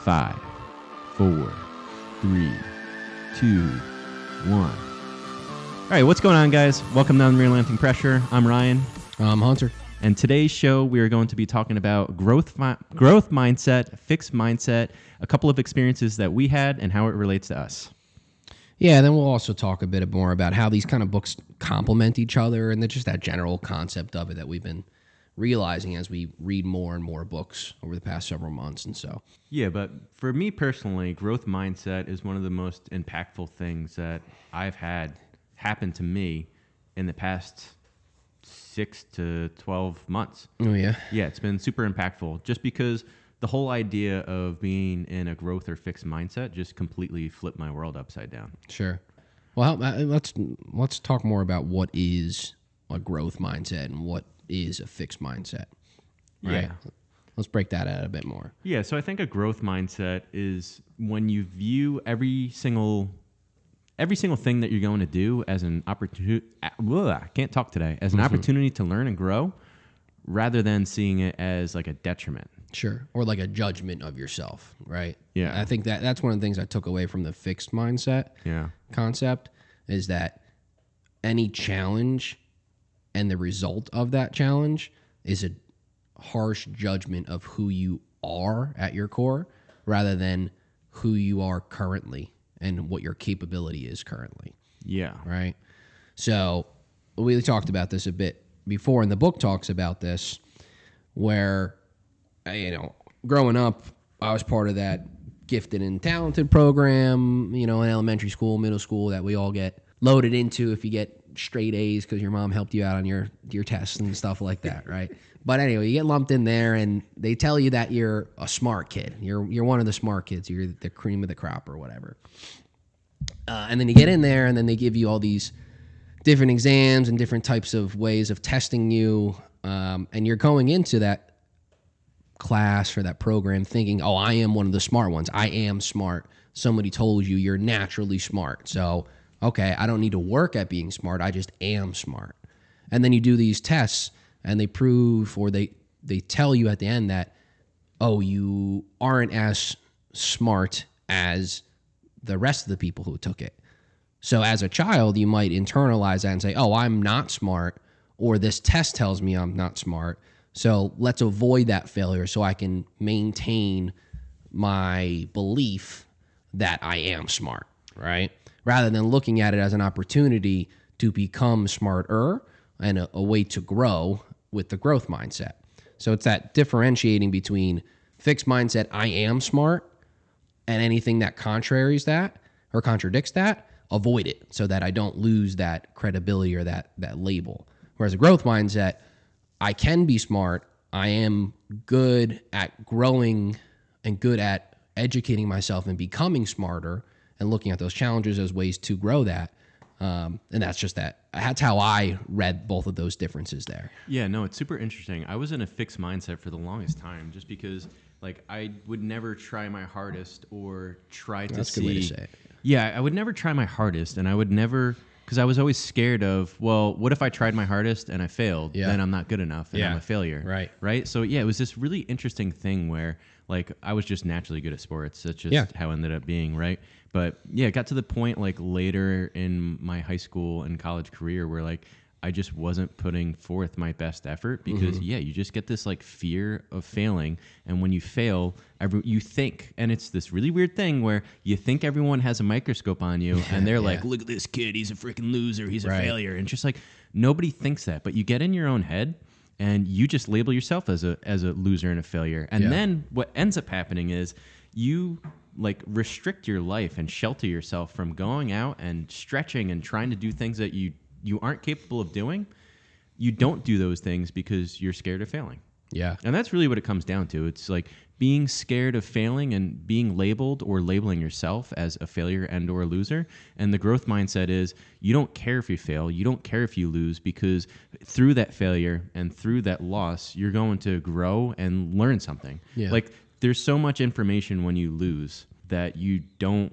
5, 4, 3, 2, 1. All right, what's going on, guys? Welcome down to Relenting Pressure. I'm Ryan. I'm Hunter. And today's show, we are going to be talking about growth mindset, fixed mindset, a couple of experiences that we had and how it relates to us. Yeah, then we'll also talk a bit more about how these kind of books complement each other and just that general concept of it that we've been realizing as we read more and more books over the past several months. And so, yeah, but for me personally, growth mindset is one of the most impactful things that I've had happen to me in the past 6 to 12 months. Oh, yeah? Yeah, it's been super impactful just because the whole idea of being in a growth or fixed mindset just completely flipped my world upside down. Sure. Well, let's talk more about what is a growth mindset and what is a fixed mindset. Right? Yeah. Let's break that out a bit more. Yeah, so I think a growth mindset is when you view every single thing that you're going to do as an opportunity. I can't talk today. As an opportunity to learn and grow, rather than seeing it as like a detriment. Sure. Or like a judgment of yourself, right? Yeah. I think that's one of the things I took away from the fixed mindset concept is that any challenge and the result of that challenge is a harsh judgment of who you are at your core rather than who you are currently and what your capability is currently. Yeah. Right? So we talked about this a bit before, and the book talks about this where, growing up, I was part of that gifted and talented program, in elementary school, middle school that we all get loaded into if you get straight A's because your mom helped you out on your tests and stuff like that, right? But anyway, you get lumped in there, and they tell you that you're a smart kid. You're one of the smart kids. You're the cream of the crop or whatever. And then you get in there, and then they give you all these different exams and different types of ways of testing you, and you're going into that class or that program thinking, oh, I am one of the smart ones. I am smart. Somebody told you you're naturally smart. So, okay, I don't need to work at being smart. I just am smart. And then you do these tests, and they prove or they tell you at the end that, oh, you aren't as smart as the rest of the people who took it. So as a child, you might internalize that and say, oh, I'm not smart, or this test tells me I'm not smart. So let's avoid that failure so I can maintain my belief that I am smart, right? Rather than looking at it as an opportunity to become smarter and a way to grow with the growth mindset. So it's that differentiating between fixed mindset, I am smart, and anything that contraries that or contradicts that, avoid it so that I don't lose that credibility or that label. Whereas a growth mindset, I can be smart. I am good at growing and good at educating myself and becoming smarter and looking at those challenges as ways to grow that. And that's how I read both of those differences there. Yeah, no, it's super interesting. I was in a fixed mindset for the longest time just because I would never try my hardest or try to see. That's a good way to say it. Yeah, I would never try my hardest, and I would never, because I was always scared of, well, what if I tried my hardest and I failed? Yeah. Then I'm not good enough and I'm a failure. Right? So, yeah, it was this really interesting thing where, I was just naturally good at sports. That's just how it ended up being, right? But, yeah, it got to the point, later in my high school and college career where, I just wasn't putting forth my best effort because, you just get this, fear of failing. And when you fail, you think, and it's this really weird thing where you think everyone has a microscope on you, and they're like, look at this kid, he's a freaking loser, he's a failure. And just, nobody thinks that. But you get in your own head, and you just label yourself as a loser and a failure. And then what ends up happening is you restrict your life and shelter yourself from going out and stretching and trying to do things that you aren't capable of doing. You don't do those things because you're scared of failing. Yeah. And that's really what it comes down to. It's being scared of failing and being labeled or labeling yourself as a failure and or a loser. And the growth mindset is you don't care if you fail. You don't care if you lose, because through that failure and through that loss, you're going to grow and learn something. Yeah. There's so much information when you lose that you don't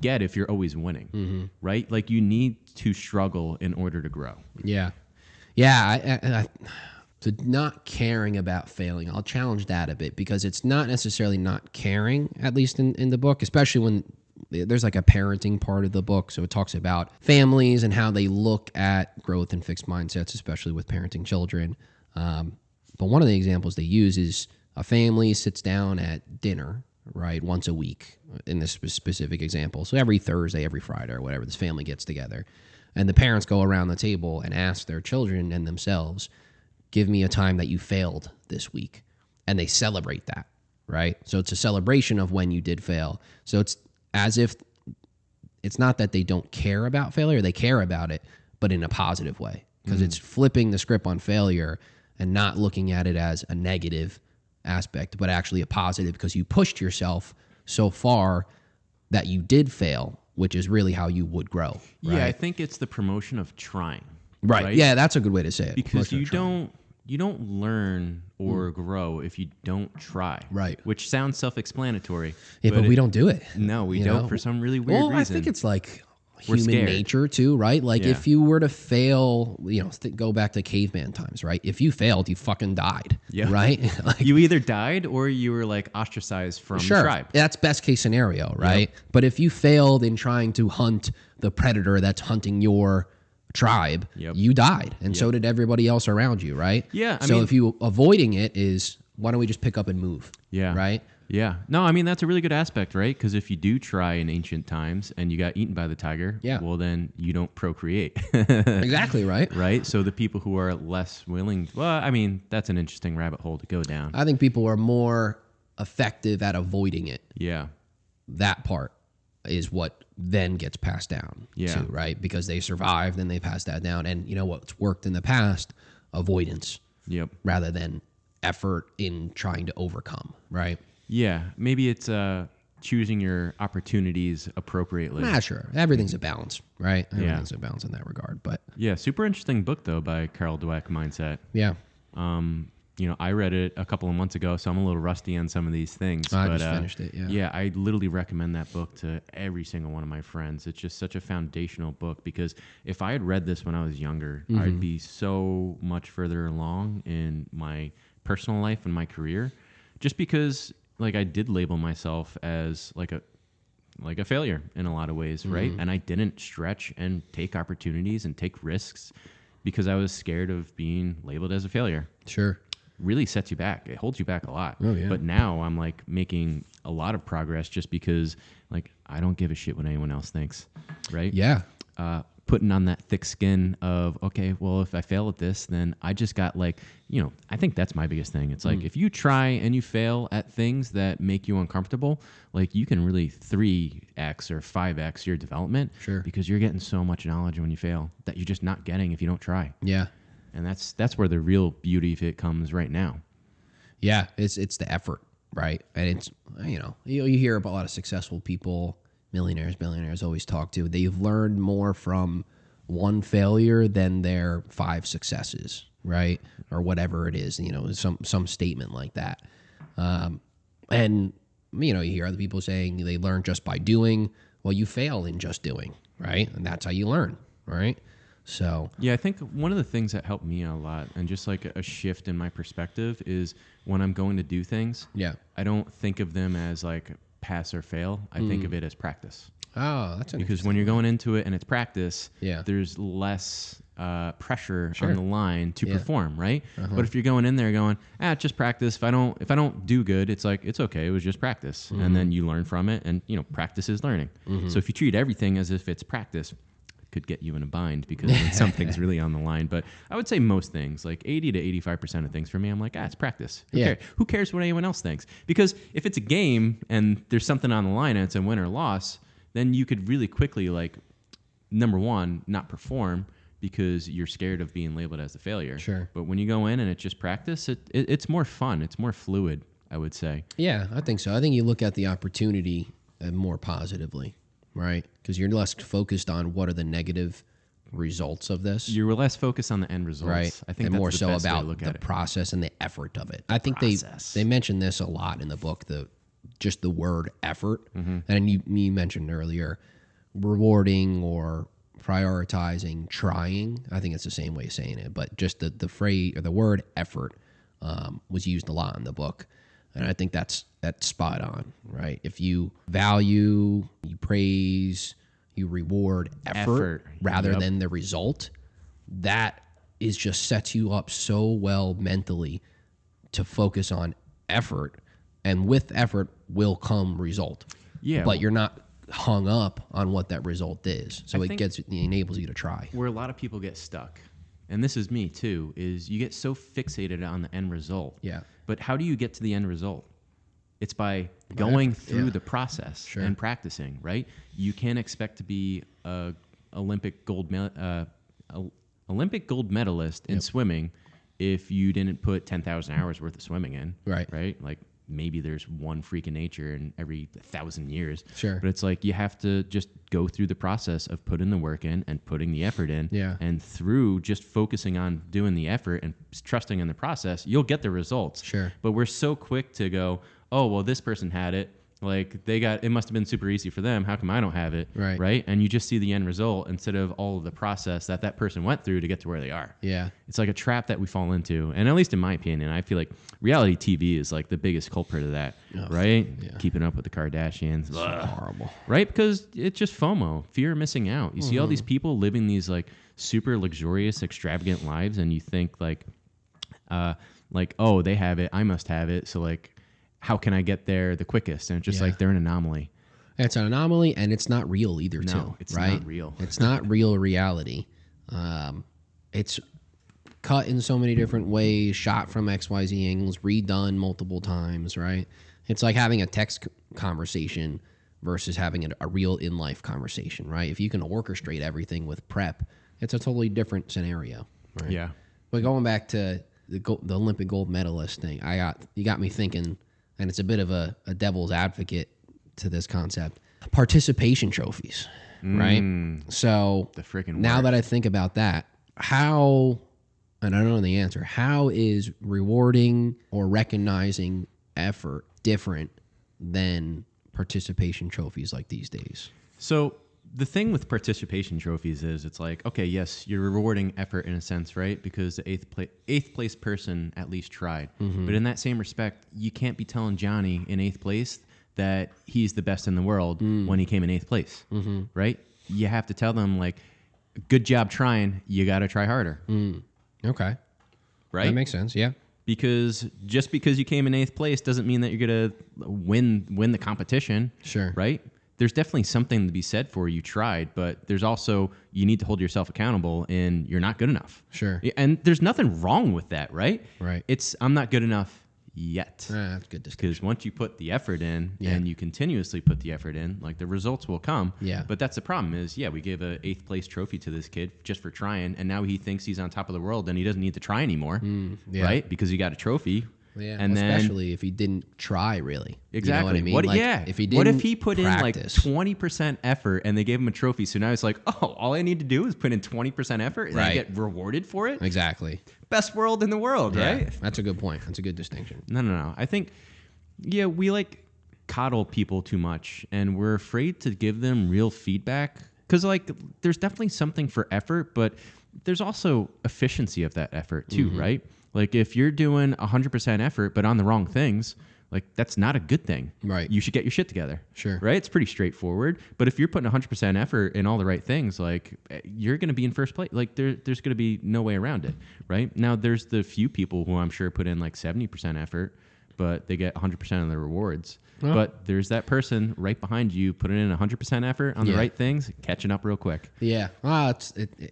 get if you're always winning, right? You need to struggle in order to grow. Yeah. Yeah. So not caring about failing, I'll challenge that a bit, because it's not necessarily not caring, at least in the book, especially when there's like a parenting part of the book. So it talks about families and how they look at growth and fixed mindsets, especially with parenting children. But one of the examples they use is a family sits down at dinner, right, once a week in this specific example. So every Thursday, every Friday, or whatever, this family gets together. And the parents go around the table and ask their children and themselves, give me a time that you failed this week. And they celebrate that, right? So it's a celebration of when you did fail. So it's as if it's not that they don't care about failure, they care about it, but in a positive way, because it's flipping the script on failure and not looking at it as a negative aspect, but actually a positive, because you pushed yourself so far that you did fail, which is really how you would grow. Right? Yeah, I think it's the promotion of trying. Right. Yeah, that's a good way to say it. Because you don't learn or grow if you don't try. Right. Which sounds self-explanatory. Yeah, but we don't do it. No, we don't for some really weird reason. I think it's like human nature too, right? Like if you were to fail, go back to caveman times, right? If you failed, you fucking died, right? Like, you either died or you were like ostracized from the tribe. That's best case scenario, right? Yep. But if you failed in trying to hunt the predator that's hunting your tribe, you died, and so did everybody else around you, right? Yeah. So if you avoiding it is, why don't we just pick up and move? Yeah. Right. Yeah. No, I mean, that's a really good aspect, right? Because if you do try in ancient times and you got eaten by the tiger, well, then you don't procreate. Exactly, right? Right? So the people who are less willing, well, I mean, that's an interesting rabbit hole to go down. I think people are more effective at avoiding it. Yeah. That part is what then gets passed down to, right? Because they survived and they pass that down. And you know what's worked in the past? Avoidance. Yep. Rather than effort in trying to overcome, right? Yeah, maybe it's choosing your opportunities appropriately. Sure. Everything's a balance, right? Everything's a balance in that regard. But yeah, super interesting book though by Carol Dweck, Mindset. Yeah. I read it a couple of months ago, so I'm a little rusty on some of these things. I just finished it. Yeah. Yeah, I literally recommend that book to every single one of my friends. It's just such a foundational book, because if I had read this when I was younger, I'd be so much further along in my personal life and my career, just because like I did label myself as like a failure in a lot of ways, right? And I didn't stretch and take opportunities and take risks because I was scared of being labeled as a failure. Sure. Really sets you back. It holds you back a lot. Oh, yeah. But now I'm like making a lot of progress just because like I don't give a shit what anyone else thinks, right? Yeah. Putting on that thick skin of, okay, well, if I fail at this, then I just got like, I think that's my biggest thing. It's like if you try and you fail at things that make you uncomfortable, like you can really 3x or 5x your development. Sure. Because you're getting so much knowledge when you fail that you're just not getting if you don't try. Yeah. And that's where the real beauty of it comes right now. Yeah. It's the effort, right? And it's, you hear about a lot of successful people, millionaires, billionaires always talk to. They've learned more from one failure than their 5 successes, right? Or whatever it is, some statement like that. And, you hear other people saying they learn just by doing. Well, you fail in just doing, right? And that's how you learn, right? So yeah, I think one of the things that helped me a lot and just like a shift in my perspective is when I'm going to do things, I don't think of them as like pass or fail. I think of it as practice. Oh, that's because when you're going into it and it's practice, there's less pressure on the line to perform, right? But if you're going in there going, it's just practice. If I don't do good, it's like it's okay. It was just practice, and then you learn from it, and practice is learning. So if you treat everything as if it's practice, could get you in a bind because something's really on the line. But I would say most things, like 80 to 85% of things for me, I'm like, it's practice. Who cares what anyone else thinks? Because if it's a game and there's something on the line and it's a win or loss, then you could really quickly, like, number one, not perform because you're scared of being labeled as a failure. Sure. But when you go in and it's just practice, it's more fun. It's more fluid, I would say. Yeah, I think so. I think you look at the opportunity more positively. Right, because you're less focused on what are the negative results of this. You're less focused on the end results. Right, I think and that's more the so best about way to look the at it. process and the effort of it. I think they mention this a lot in the book. Just the word effort, and you mentioned earlier, rewarding or prioritizing trying. I think it's the same way of saying it, but just the phrase or the word effort was used a lot in the book. And I think that's spot on, right? If you value, you praise, you reward effort rather than the result, that is just sets you up so well mentally to focus on effort. And with effort will come result. Yeah. But you're not hung up on what that result is. So it enables you to try. Where a lot of people get stuck, and this is me too, is you get so fixated on the end result. Yeah. But how do you get to the end result? It's by going through the process and practicing, right? You can't expect to be a Olympic gold medalist in swimming if you didn't put 10,000 hours worth of swimming in. Right? Like maybe there's one freak of nature in every 1,000 years. Sure. But it's like you have to just go through the process of putting the work in and putting the effort in. Yeah. And through just focusing on doing the effort and trusting in the process, you'll get the results. Sure. But we're so quick to go, oh, well, this person had it. Like it must have been super easy for them. How come I don't have it? Right. And you just see the end result instead of all of the process that person went through to get to where they are. Yeah. It's like a trap that we fall into. And at least in my opinion, I feel like reality TV is like the biggest culprit of that, right? Yeah. Keeping up with the Kardashians. It's horrible. Right? Because it's just FOMO, fear of missing out. You see all these people living these like super luxurious, extravagant lives, and you think like, oh, they have it, I must have it. So like, how can I get there the quickest? And it's just like they're an anomaly. It's an anomaly, and it's not real either, too. No, it's not real. It's not real reality. It's cut in so many different ways, shot from XYZ angles, redone multiple times, right? It's like having a text conversation versus having a real in-life conversation, right? If you can orchestrate everything with prep, it's a totally different scenario, right? Yeah. But going back to the Olympic gold medalist thing, you got me thinking, and it's a bit of a devil's advocate to this concept. Participation trophies, right? So the freaking now that I think about that, how, and I don't know the answer, how is rewarding or recognizing effort different than participation trophies like these days? So the thing with participation trophies is it's like, okay, yes, you're rewarding effort in a sense, right? Because the eighth place person at least tried. But in that same respect, you can't be telling Johnny in 8th place that he's the best in the world when he came in 8th place, right? You have to tell them like, good job trying, you got to try harder. Okay. Right? That makes sense, yeah. Because just because you came in 8th place doesn't mean that you're going to win the competition. Sure. Right? There's definitely something to be said for you tried, but there's also, you need to hold yourself accountable and you're not good enough. Sure. And there's nothing wrong with that, right? Right. It's, I'm not good enough yet. That's good distinction. Because once you put the effort in and you continuously put the effort in, like the results will come. Yeah. But that's the problem is, we gave a 8th place trophy to this kid just for trying, and now he thinks he's on top of the world and he doesn't need to try anymore, right? Because he got a trophy. Yeah, and especially if he didn't try, really. Exactly. You know what I mean? If he didn't, what if he put practice in like 20% effort and they gave him a trophy? So now it's like, oh, all I need to do is put in 20% effort and I get rewarded for it? Exactly. Best world in the world, right? That's a good point. That's a good distinction. No. I think, we like coddle people too much and we're afraid to give them real feedback because like there's definitely something for effort, but there's also efficiency of that effort too, right? Like if you're doing 100% effort, but on the wrong things, like that's not a good thing. Right. You should get your shit together. Sure. Right. It's pretty straightforward. But if you're putting 100% effort in all the right things, like you're going to be in first place. Like there's going to be no way around it. Right. Now there's the few people who I'm sure put in like 70% effort, but they get 100% of the rewards. Oh. But there's that person right behind you putting in 100% effort on the right things, catching up real quick. Yeah.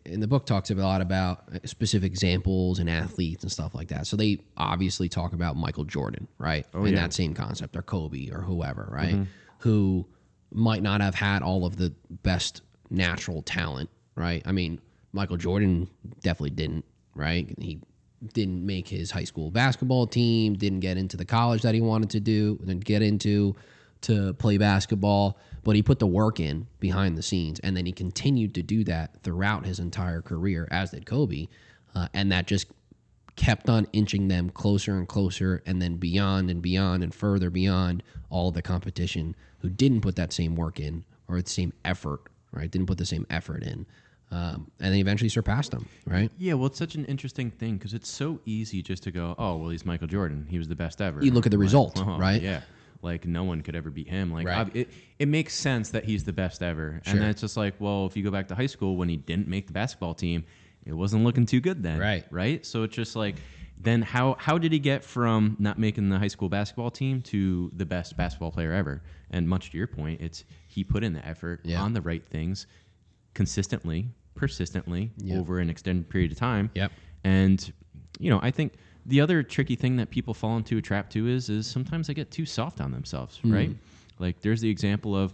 In the book talks a lot about specific examples and athletes and stuff like that. So they obviously talk about Michael Jordan, right? That same concept, or Kobe or whoever, right? Who might not have had all of the best natural talent, right? I mean, Michael Jordan definitely didn't, right? He didn't make his high school basketball team, didn't get into the college that he wanted to do, didn't get into to play basketball, but he put the work in behind the scenes, and then he continued to do that throughout his entire career, as did Kobe, and that just kept on inching them closer and closer, and then beyond and beyond and further beyond all of the competition who didn't put that same work in or the same effort, right? Didn't put the same effort in. and they eventually surpassed him, right? Yeah, well, it's such an interesting thing because it's so easy just to go, oh, well, he's Michael Jordan. He was the best ever. You look at the result, right? Yeah. Like, no one could ever beat him. Like, right. it makes sense that he's the best ever. Sure. And then it's just like, well, if you go back to high school when he didn't make the basketball team, it wasn't looking too good then. Right? So it's just like, then how did he get from not making the high school basketball team to the best basketball player ever? And much to your point, it's he put in the effort on the right things consistently, persistently over an extended period of time. Yep. And, I think the other tricky thing that people fall into a trap too is sometimes they get too soft on themselves, right? Like there's the example of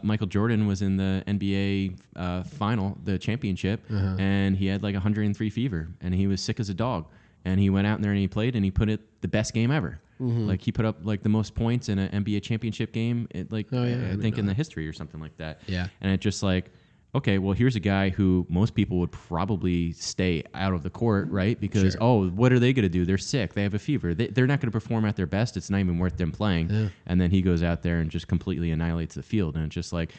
Michael Jordan was in the NBA final, the championship, and he had like 103 fever, and he was sick as a dog. And he went out there and he played, and he put it the best game ever. Like he put up like the most points in an NBA championship game, I think in the history or something like that. Yeah. And it's just like, okay, well, here's a guy who most people would probably stay out of the court, right? Because, what are they going to do? They're sick. They have a fever. They're not going to perform at their best. It's not even worth them playing. Yeah. And then he goes out there and just completely annihilates the field. And it's just like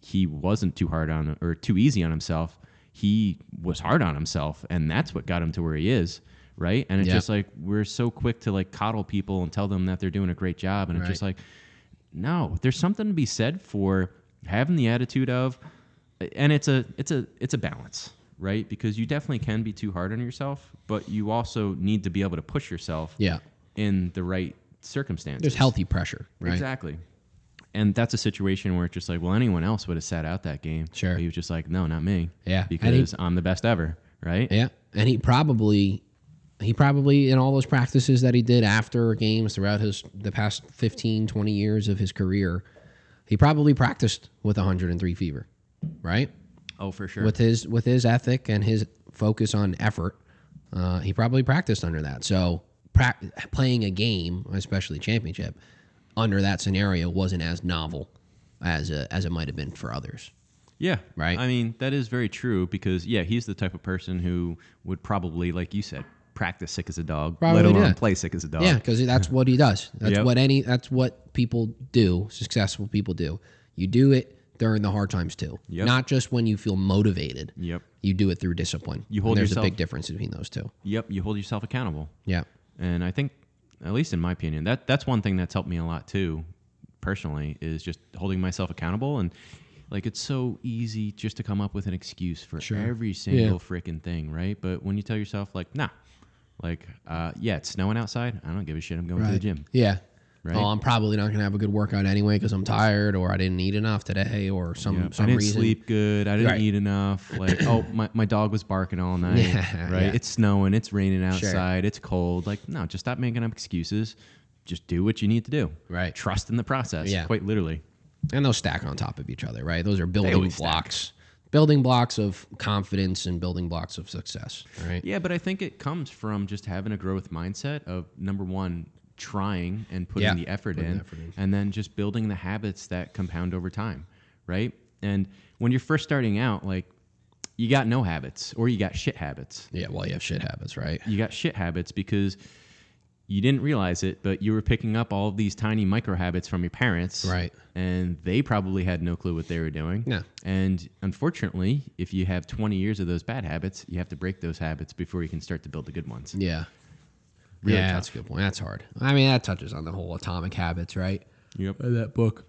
he wasn't too hard on or too easy on himself. He was hard on himself, and that's what got him to where he is. Right. And it's just like we're so quick to like coddle people and tell them that they're doing a great job. And it's just like, no, there's something to be said for having the attitude of, and it's a balance, right? Because you definitely can be too hard on yourself, but you also need to be able to push yourself in the right circumstances. There's healthy pressure, right? Exactly. And that's a situation where it's just like, well, anyone else would have sat out that game. Sure. But he was just like, no, not me. Yeah. Because I'm the best ever, right? Yeah. And he probably in all those practices that he did after games throughout the past 15, 20 years of his career, he probably practiced with 103 fever, right? Oh, for sure. With his ethic and his focus on effort, he probably practiced under that. So playing a game, especially championship, under that scenario wasn't as novel as it might have been for others. Yeah. Right? I mean, that is very true because, he's the type of person who would probably, like you said, practice sick as a dog, let alone play sick as a dog. Yeah, because that's what he does. That's what people do, successful people do. You do it during the hard times too. Yep. Not just when you feel motivated. Yep. You do it through discipline. There's a big difference between those two. Yep. You hold yourself accountable. Yeah. And I think, at least in my opinion, that's one thing that's helped me a lot too, personally, is just holding myself accountable. And like, it's so easy just to come up with an excuse for every single freaking thing, right? But when you tell yourself, like, nah, like, it's snowing outside, I don't give a shit, I'm going to the gym. Yeah. Right? Oh, I'm probably not going to have a good workout anyway because I'm tired or I didn't eat enough today or some I didn't reason. Sleep good. I didn't eat enough. Like, my dog was barking all night. Right? Yeah. It's snowing. It's raining outside. It's cold. Like, no, just stop making up excuses. Just do what you need to do. Right. Trust in the process. Yeah. Quite literally. And those stack on top of each other, right? Those are building blocks. Building blocks of confidence and building blocks of success, right? Yeah, but I think it comes from just having a growth mindset of, number one, trying and putting the effort in, and then just building the habits that compound over time, right? And when you're first starting out, like, you got no habits or you got shit habits. Yeah, well, you have shit habits, right? You got shit habits because you didn't realize it, but you were picking up all of these tiny micro habits from your parents. Right. And they probably had no clue what they were doing. Yeah. And unfortunately, if you have 20 years of those bad habits, you have to break those habits before you can start to build the good ones. Yeah. Really tough. That's a good point. That's hard. I mean, that touches on the whole atomic habits, right? Yep. That book.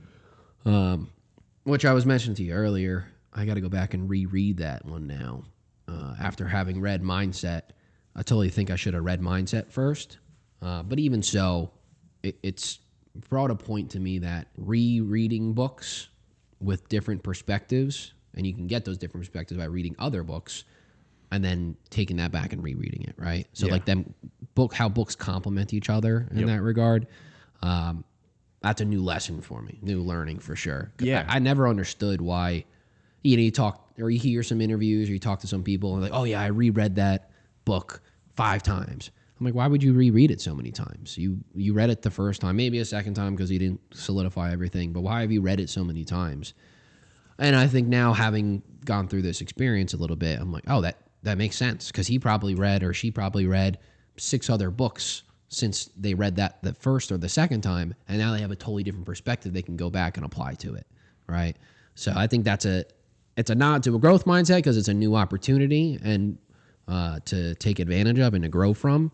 Which I was mentioning to you earlier. I got to go back and reread that one now. After having read Mindset, I totally think I should have read Mindset first. But even so, it's brought a point to me that rereading books with different perspectives, and you can get those different perspectives by reading other books, and then taking that back and rereading it, right? So like how books complement each other in that regard. That's a new lesson for me, new learning for sure. Yeah, I never understood why. You talk or you hear some interviews or you talk to some people and like, oh yeah, I reread that book 5 times. I'm like, why would you reread it so many times? You read it the first time, maybe a second time because you didn't solidify everything, but why have you read it so many times? And I think now, having gone through this experience a little bit, I'm like, oh, that makes sense, because he probably read or she probably read 6 other books since they read that the first or the second time, and now they have a totally different perspective they can go back and apply to it, right? So I think that's it's a nod to a growth mindset because it's a new opportunity and to take advantage of and to grow from.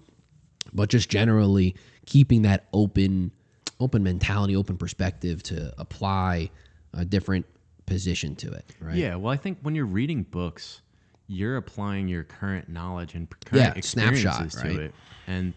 But just generally keeping that open mentality, open perspective to apply a different position to it, right? Yeah, well, I think when you're reading books, you're applying your current knowledge and current experiences snapshot, right? to it. And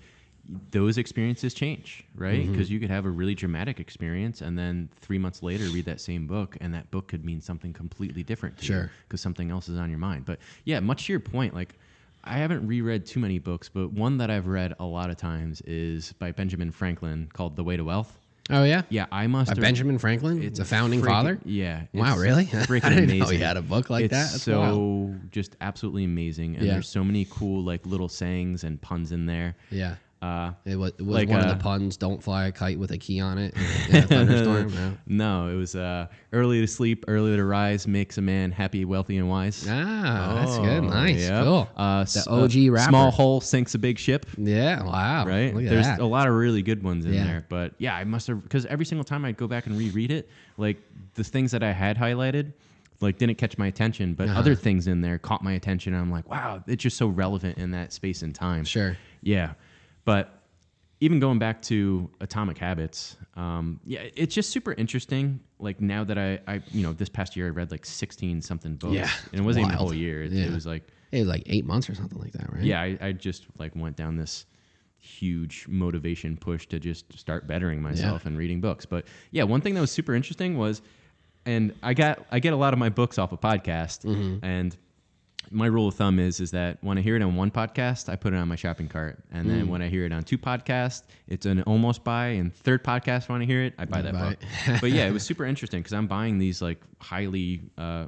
those experiences change, right? Because you could have a really dramatic experience and then 3 months later read that same book, and that book could mean something completely different to you because something else is on your mind. But yeah, much to your point, like I haven't reread too many books, but one that I've read a lot of times is by Benjamin Franklin called The Way to Wealth. Oh, yeah? Yeah, I must have... Benjamin Franklin? It's a founding father? Yeah. Wow, really? Freaking I didn't amazing. know he had a book like that. That's so wild. Just absolutely amazing. And there's so many cool like little sayings and puns in there. Yeah. It was like, one of the puns, don't fly a kite with a key on it in a thunderstorm? No, it was early to sleep, early to rise makes a man happy, wealthy, and wise. That's good. Nice. Yep. Cool. The OG rapper. Small hole sinks a big ship. Yeah, wow. Right? Look at There's that. a lot of really good ones in there. But yeah, I must have, because every single time I'd go back and reread it, like the things that I had highlighted, like didn't catch my attention, but other things in there caught my attention. And I'm like, wow, it's just so relevant in that space and time. Sure. Yeah. But even going back to Atomic Habits, it's just super interesting. Like now that I this past year I read like 16 something books. Yeah, and it wasn't wild. even a whole year. It was like 8 months or something like that, right? Yeah, I just like went down this huge motivation push to just start bettering myself and reading books. But yeah, one thing that was super interesting was, and I get a lot of my books off a podcast, and my rule of thumb is that when I hear it on one podcast, I put it on my shopping cart. And then when I hear it on 2 podcasts, it's an almost buy. And 3rd podcast, when I hear it, I buy that book. But yeah, it was super interesting because I'm buying these like highly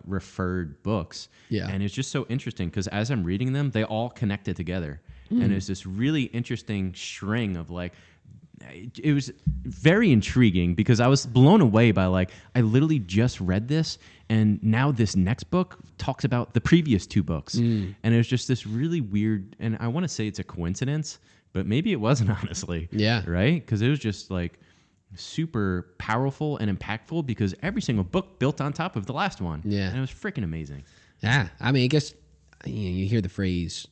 referred books. Yeah. And it's just so interesting because as I'm reading them, they all connected together. And it's this really interesting string of like, it was very intriguing because I was blown away by like, I literally just read this and now this next book talks about the previous 2 books. And it was just this really weird, and I want to say it's a coincidence, but maybe it wasn't, honestly. Yeah. Right? Because it was just like super powerful and impactful because every single book built on top of the last one. Yeah. And it was freaking amazing. Yeah. I mean, I guess you hear the phrase,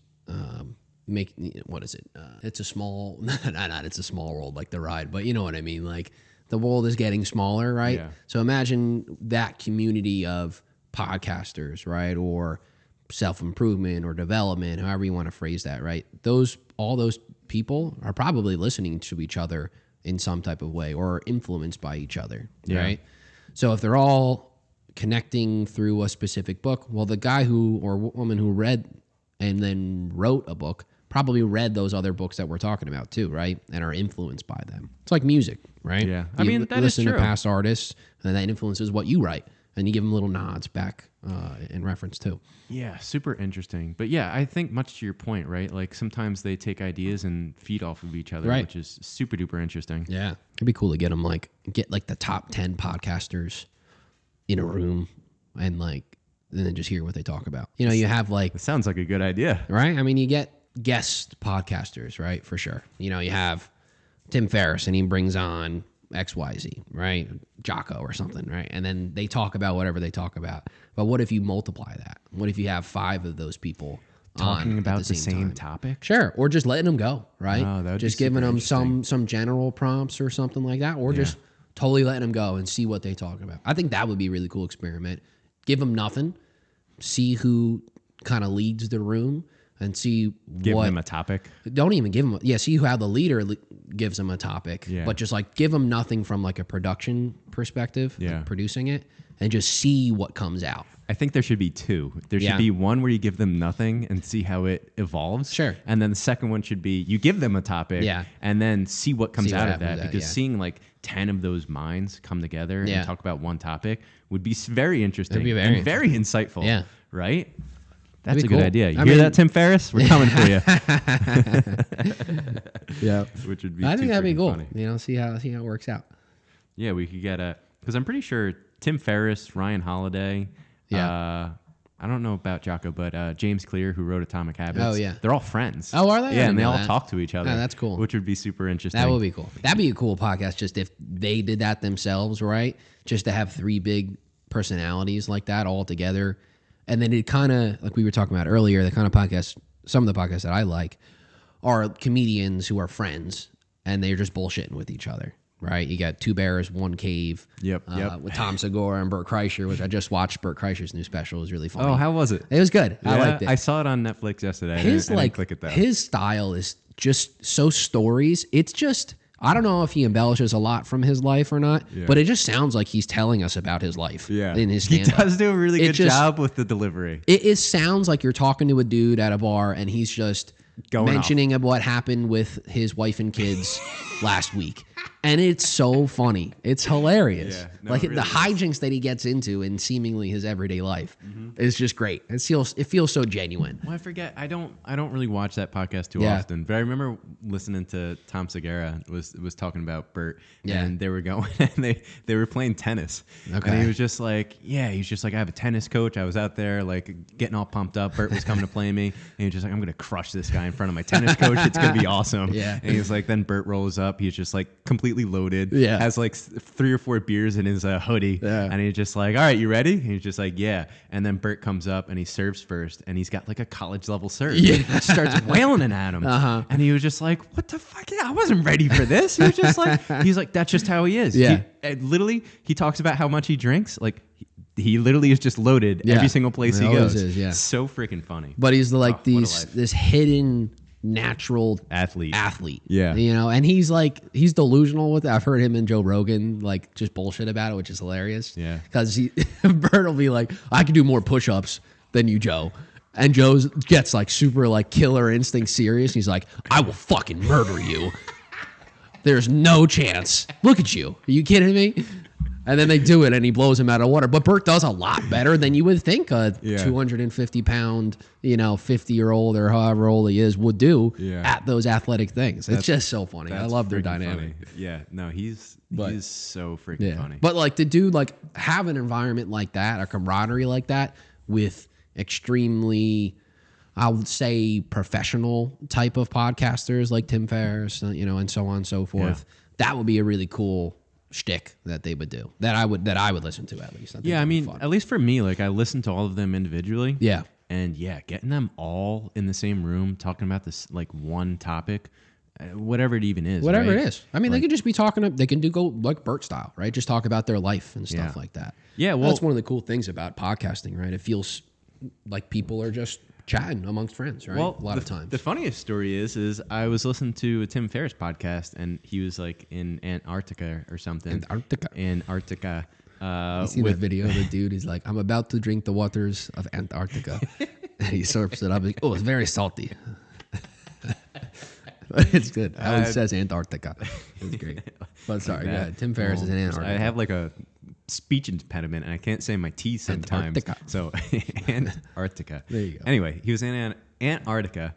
what is it? It's a small, not it's a small world like the ride, but you know what I mean? Like the world is getting smaller, right? Yeah. So imagine that community of podcasters, right? Or self-improvement or development, however you want to phrase that, right? All those people are probably listening to each other in some type of way or influenced by each other, right? So if they're all connecting through a specific book, well, the guy or woman who read and then wrote a book probably read those other books that we're talking about too, right? And are influenced by them. It's like music, right? Yeah. I mean, that is true. Listen to past artists, and that influences what you write. And you give them little nods back in reference too. Yeah, super interesting. But yeah, I think much to your point, right? Like sometimes they take ideas and feed off of each other, which is super duper interesting. Yeah. It'd be cool to get the top 10 podcasters in a room and then just hear what they talk about. You know, you have It sounds like a good idea. Right? I mean, you get guest podcasters, right? For sure. You know, you have Tim Ferriss and he brings on XYZ, right? Jocko or something, right? And then they talk about whatever they talk about. But what if you multiply that? What if you have 5 of those people talking about the same topic? Sure. Or just letting them go, right? Oh, that would just be giving them interesting. some general prompts or something like that. Or just totally letting them go and see what they talk about. I think that would be a really cool experiment. Give them nothing. See who kind of leads the room and see give them a topic. Don't even give them. See how the leader gives them a topic, but just like give them nothing from like a production perspective, like producing it, and just see what comes out. I think there should be 2. There should be one where you give them nothing and see how it evolves. Sure. And then the second one should be you give them a topic and then see what comes out of that. Because seeing like 10 of those minds come together and talk about one topic would be very interesting and very insightful. Yeah. Right? That's a good idea. You hear that, Tim Ferriss? We're coming for you. Yeah. Which would be I think that'd be cool. Funny. You know, see how it works out. Yeah, we could get because I'm pretty sure Tim Ferriss, Ryan Holiday, I don't know about Jocko, but James Clear, who wrote Atomic Habits. Oh, yeah. They're all friends. Oh, are they? Yeah, and they all talk to each other. Oh, that's cool. Which would be super interesting. That would be cool. That'd be a cool podcast just if they did that themselves, right? Just to have 3 big personalities like that all together And then it kind of, like we were talking about earlier, the kind of podcast, some of the podcasts that I like are comedians who are friends and they're just bullshitting with each other, right? You got Two Bears, One Cave. Yep. With Tom Segura and Bert Kreischer, which I just watched. Bert Kreischer's new special. It was really funny. Oh, how was it? It was good. Yeah, I liked it. I saw it on Netflix yesterday. I didn't click it though. His style is just so stories. It's just, I don't know if he embellishes a lot from his life or not, but it just sounds like he's telling us about his life in his stand-up. He does do a really good job with the delivery. It sounds like you're talking to a dude at a bar and he's just mentioning of what happened with his wife and kids last week. And it's so funny. It's hilarious. Yeah, no, like it really the hijinks that he gets into in seemingly his everyday life is just great. It feels so genuine. Well, I forget. I don't really watch that podcast too often. But I remember listening to Tom Segura was talking about Bert, and they were going and they were playing tennis. Okay. And he was just like, I have a tennis coach. I was out there like getting all pumped up. Bert was coming to play me, and he was just like, I'm gonna crush this guy in front of my tennis coach. It's gonna be awesome. Yeah. And he was like, then Bert rolls up. He's just like completely loaded, has like 3 or 4 beers in his hoodie, and he's just like, all right, you ready? And he's just like, yeah. And then Bert comes up and he serves first, and he's got like a college level serve. Starts wailing it at him, and he was just like, what the fuck? I wasn't ready for this. He was just like, that's just how he is. He talks about how much he drinks. Like he literally is just loaded every single place he goes. So freaking funny. But he's like this hidden natural athlete. Yeah. And he's delusional with it. I've heard him and Joe Rogan like just bullshit about it, which is hilarious. Yeah. Because Bert will be like, I can do more push-ups than you, Joe. And Joe gets like super like killer instinct serious. He's like, I will fucking murder you. There's no chance. Look at you. Are you kidding me? And then they do it, and he blows him out of water. But Bert does a lot better than you would think a 250-pound, 50-year-old or however old he is would do at those athletic things. It's just so funny. I love their dynamic. Funny. Yeah, no, he's so freaking funny. But like to do like have an environment like that, a camaraderie like that with extremely, I would say, professional type of podcasters like Tim Ferriss, and so on and so forth. Yeah. That would be a really cool shtick that they would do that I would listen to at least. I mean, at least for me, like I listen to all of them individually. Yeah. And getting them all in the same room talking about this like one topic, whatever it even is. Whatever it is. I mean, they could just be talking. They can go like Bert style, right? Just talk about their life and stuff like that. Yeah. Well, that's one of the cool things about podcasting, right? It feels like people are just chatting amongst friends, right? Well, a lot of times. The funniest story is I was listening to a Tim Ferriss podcast, and he was like in Antarctica or something. Antarctica. You see that video of the dude? He's like, I'm about to drink the waters of Antarctica. And he slurps it up. Like, oh, it's very salty. It's good. How it says Antarctica. It's great. But sorry, Tim Ferriss is in Antarctica. I have like a speech impediment, and I can't say my T sometimes. Antarctica. So Antarctica. There you go. Anyway, he was in Antarctica,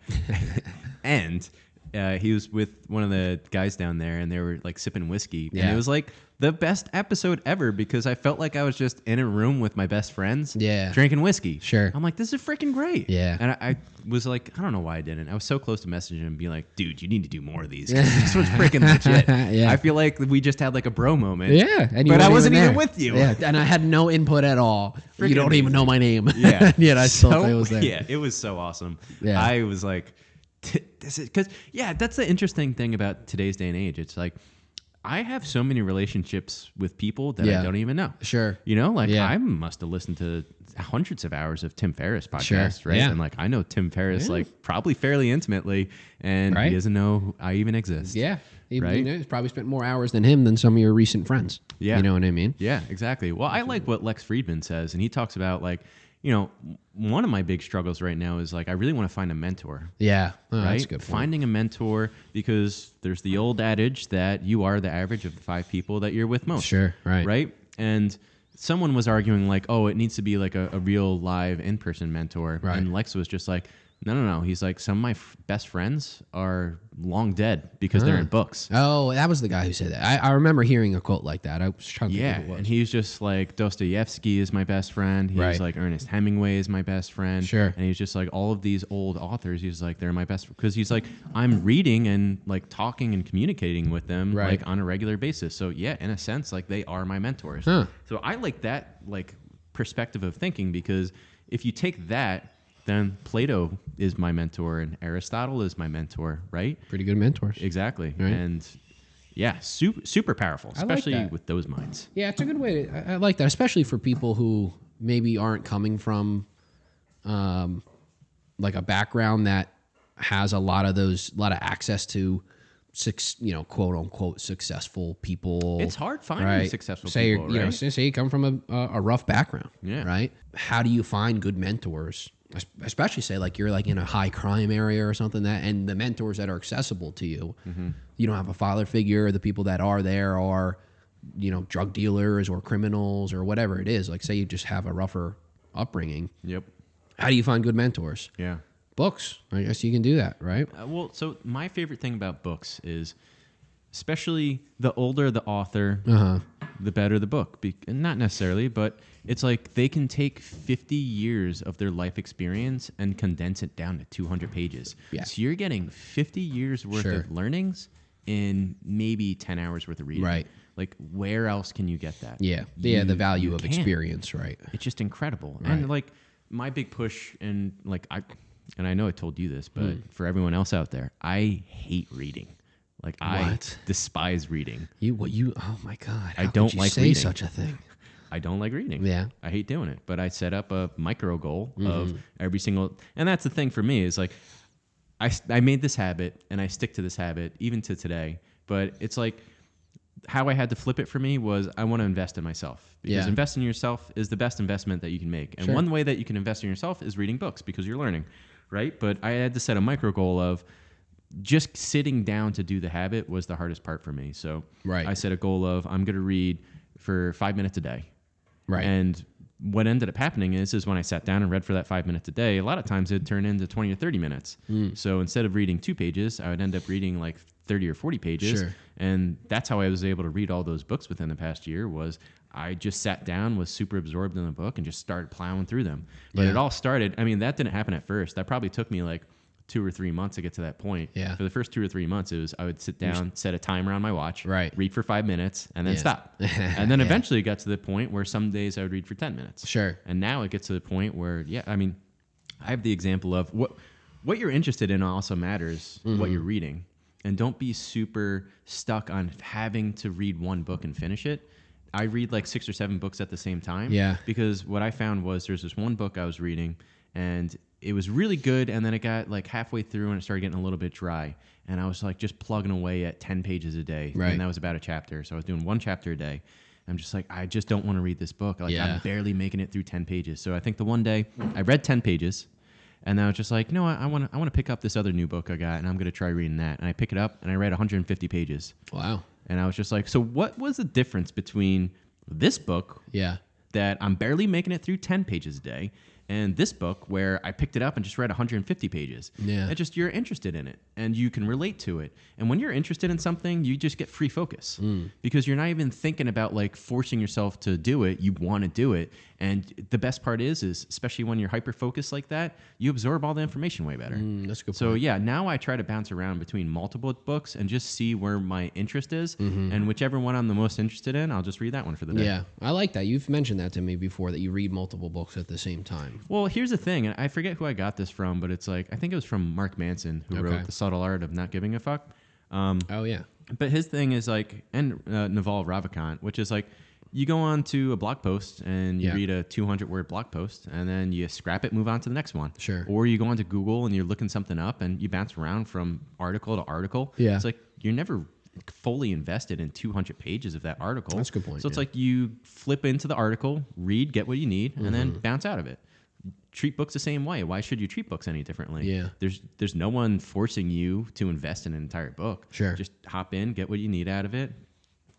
and he was with one of the guys down there, and they were like sipping whiskey, and it was like the best episode ever because I felt like I was just in a room with my best friends, drinking whiskey. Sure. I'm like, this is freaking great. Yeah. And I was like, I don't know why I didn't. I was so close to messaging him and being like, dude, you need to do more of these. This was freaking legit. I feel like we just had like a bro moment. Yeah. But I wasn't even with you. Yeah. And I had no input at all. You don't even know my name. Yeah. Yet I still thought it was there. Yeah. It was so awesome. Yeah. I was like, this is because, that's the interesting thing about today's day and age. It's like, I have so many relationships with people that I don't even know. Sure. I must have listened to hundreds of hours of Tim Ferriss podcasts, right? Yeah. And like I know Tim Ferriss like probably fairly intimately, and he doesn't know I even exist. Yeah. He's probably spent more hours than him than some of your recent friends. Yeah. You know what I mean? Yeah, exactly. Well, I like what Lex Friedman says, and he talks about like, one of my big struggles right now is like I really want to find a mentor. Yeah, right. That's a good point. Finding a mentor, because there's the old adage that you are the average of the 5 people that you're with most. Sure, right. Right, and someone was arguing like, oh, it needs to be like a real live in-person mentor, right? And Lex was just like, no. He's like, some of my best friends are long dead because they're in books. Oh, that was the guy who said that. I remember hearing a quote like that. I was trying to think who it was. And he's just like, Dostoevsky is my best friend. He's like, Ernest Hemingway is my best friend. Sure. And he's just like, all of these old authors, he's like, they're my best, because he's like, I'm reading and like talking and communicating with them like on a regular basis. So yeah, in a sense, like they are my mentors. So I like that like perspective of thinking, because if you take that, then Plato is my mentor and Aristotle is my mentor, right? Pretty good mentors. Exactly. Right? And yeah, super powerful, especially with those minds. Yeah, it's a good way to, I like that, especially for people who maybe aren't coming from like a background that has a lot of access to quote unquote successful people. It's hard finding successful people, right? Say you come from a rough background, right? How do you find good mentors? Especially say like you're like in a high crime area or something and the mentors that are accessible to you, you don't have a father figure. The people that are there are, drug dealers or criminals or whatever it is. Like say you just have a rougher upbringing. Yep. How do you find good mentors? Yeah. Books. I guess you can do that, right? So my favorite thing about books is, especially the older the author, the better the book. Not necessarily, but it's like they can take 50 years of their life experience and condense it down to 200 pages. Yeah. So you're getting 50 years worth of learnings in maybe 10 hours worth of reading. Right. Like, where else can you get that? Yeah. The value of experience, right? It's just incredible. Right. And like my big push, and like I know I told you this, but for everyone else out there, I hate reading. Like I despise reading. Oh my God. I don't like reading. Such a thing. I don't like reading. Yeah. I hate doing it. But I set up a micro goal of every single, and that's the thing for me is like, I made this habit and I stick to this habit even to today, but it's like how I had to flip it for me was I want to invest in myself because investing in yourself is the best investment that you can make. And one way that you can invest in yourself is reading books because you're learning, right? But I had to set a micro goal of just sitting down to do the habit was the hardest part for me. So I set a goal of I'm going to read for 5 minutes a day. Right. And what ended up happening is when I sat down and read for that 5 minutes a day, a lot of times it'd turn into 20 or 30 minutes. So instead of reading 2 pages, I would end up reading like 30 or 40 pages. And that's how I was able to read all those books within the past year was I just sat down, was super absorbed in the book and just started plowing through them. But it all started, I mean, that didn't happen at first. That probably took me like 2 or 3 months to get to that point. For the first 2 or 3 months, it was I would sit down, set a timer on my watch, read for 5 minutes, and then stop. And then eventually it got to the point where some days I would read for 10 minutes. And now it gets to the point where, I mean, I have the example of what you're interested in also matters, what you're reading. And don't be super stuck on having to read one book and finish it. I read like 6 or 7 books at the same time. Because what I found was there's this one book I was reading, and it was really good, and then it got like halfway through and it started getting a little bit dry. And I was like just plugging away at 10 pages a day. And that was about a chapter. So I was doing 1 chapter a day. I'm just like, I just don't want to read this book. Like I'm barely making it through 10 pages. So I think the one day I read 10 pages, and I was just like, no, I want to pick up this other new book I got, and I'm going to try reading that. And I pick it up, and I read 150 pages. Wow. And I was just like, so what was the difference between this book that I'm barely making it through 10 pages a day and this book where I picked it up and just read 150 pages? It's just you're interested in it, and you can relate to it. And when you're interested in something, you just get free focus because you're not even thinking about like forcing yourself to do it. You want to do it. And the best part is especially when you're hyper-focused like that, you absorb all the information way better. That's a good point. So now I try to bounce around between multiple books and just see where my interest is. And whichever one I'm the most interested in, I'll just read that one for the day. Yeah, I like that. You've mentioned that to me before, that you read multiple books at the same time. Well, here's the thing. And I forget who I got this from, but it's like, I think it was from Mark Manson, who wrote The Subtle Art of Not Giving a Fuck. But his thing is like, and Naval Ravikant, which is like, you go on to a blog post and you read a 200-word blog post, and then you scrap it, move on to the next one. Or you go onto Google and you're looking something up and you bounce around from article to article. It's like you're never fully invested in 200 pages of that article. That's a good point. So it's like you flip into the article, read, get what you need, and then bounce out of it. Treat books the same way. Why should you treat books any differently? There's no one forcing you to invest in an entire book. Just hop in, get what you need out of it,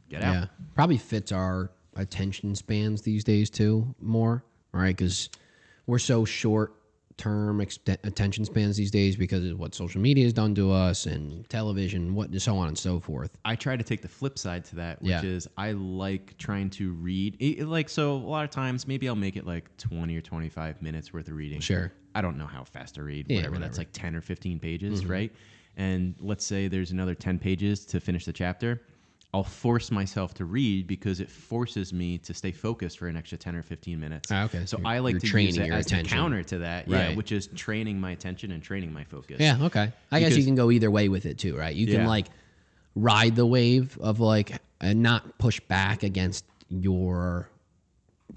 get out. Probably fits our attention spans these days too more, right? Because we're so short-term attention spans these days because of what social media has done to us and television, so on and so forth. I try to take the flip side to that, which is I like trying to read. So a lot of times, maybe I'll make it like 20 or 25 minutes worth of reading. I don't know how fast to read. Whatever. That's like 10 or 15 pages, right? And let's say there's another 10 pages to finish the chapter. I'll force myself to read because it forces me to stay focused for an extra 10 or 15 minutes. Okay. So I like to use it as a counter to that, which is training my attention and training my focus. Yeah, okay. I guess you can go either way with it too, right? You can like ride the wave of like and not push back against your